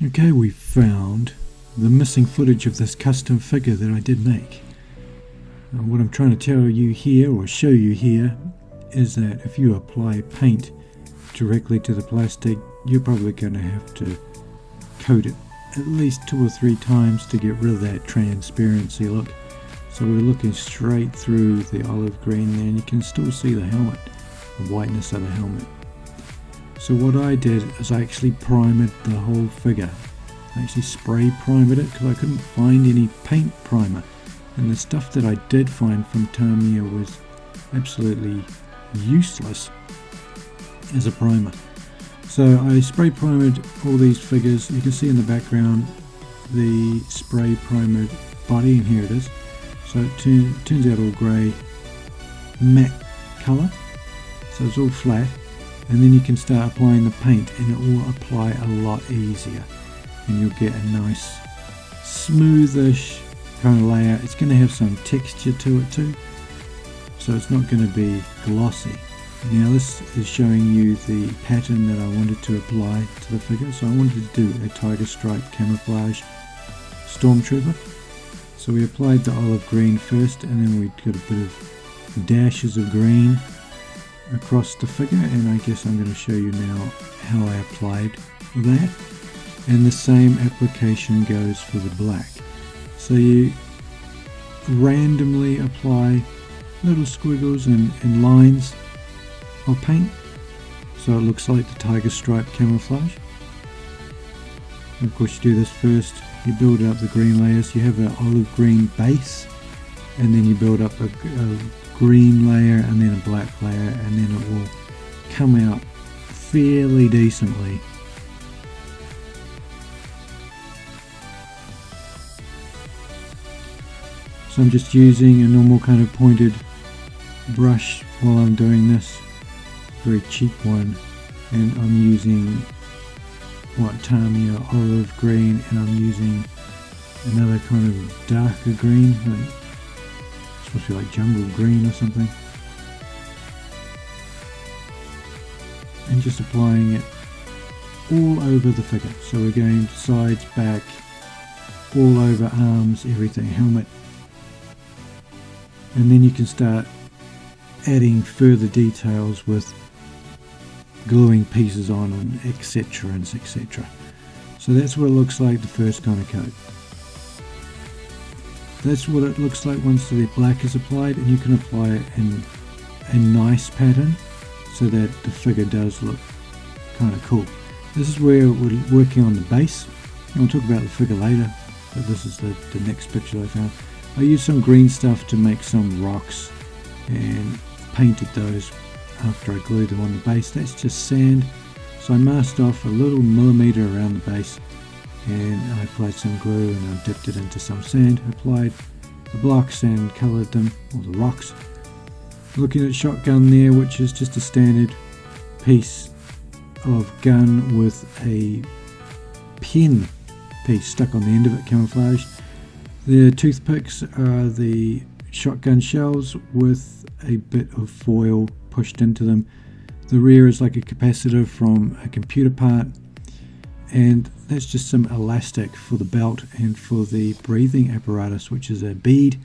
Okay, we found the missing footage of this custom figure that I did make. What I'm trying to tell you here, or show you here, is that if you apply paint directly to the plastic, you're probably going to have to coat it at least 2 or 3 times to get rid of that transparency look. So we're looking straight through the olive green there, and you can still see the helmet, the whiteness of the helmet. So what I did is I actually primed the whole figure. I actually spray primed it because I couldn't find any paint primer, and the stuff that I did find from Tamiya was absolutely useless as a primer. So I spray primed all these figures. You can see in the background the spray primed body, and here it is. So it turns out all grey matte colour, so it's all flat, and then you can start applying the paint and it will apply a lot easier, and you'll get a nice smoothish kind of layer. It's going to have some texture to it too, so it's not going to be glossy. Now this is showing you the pattern that I wanted to apply to the figure. So I wanted to do a tiger stripe camouflage Stormtrooper. So we applied the olive green first, and then we got a bit of dashes of green across the figure, and I guess I'm going to show you now how I applied that. And the same application goes for the black. So you randomly apply little squiggles and lines of paint, so it looks like the tiger stripe camouflage. And of course you do this first, you build up the green layers. You have an olive green base, and then you build up a green layer and then a black layer, and then it will come out fairly decently. So I'm just using a normal kind of pointed brush while I'm doing this, very cheap one, and I'm using Tamiya olive green, and I'm using another kind of darker green, like, it's supposed to be like jungle green or something, and just applying it all over the figure. So we're going sides, back, all over arms, everything, helmet, and then you can start adding further details with gluing pieces on, and etc. and etc. So that's what it looks like the first kind of coat. That's what it looks like once the black is applied, and you can apply it in a nice pattern so that the figure does look kind of cool. This is where we're working on the base. I'll talk about the figure later, but this is the next picture I found. I used some green stuff to make some rocks and painted those after I glued them on the base. That's just sand, so I masked off a little millimeter around the base, and I applied some glue, and I dipped it into some sand, applied the blocks and coloured them, or the rocks. Looking at shotgun there, which is just a standard piece of gun with a pin piece stuck on the end of it, camouflaged. The toothpicks are the shotgun shells with a bit of foil pushed into them. The rear is like a capacitor from a computer part, and that's just some elastic for the belt and for the breathing apparatus, which is a bead,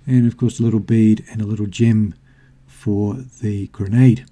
and of course a little bead and a little gem for the grenade.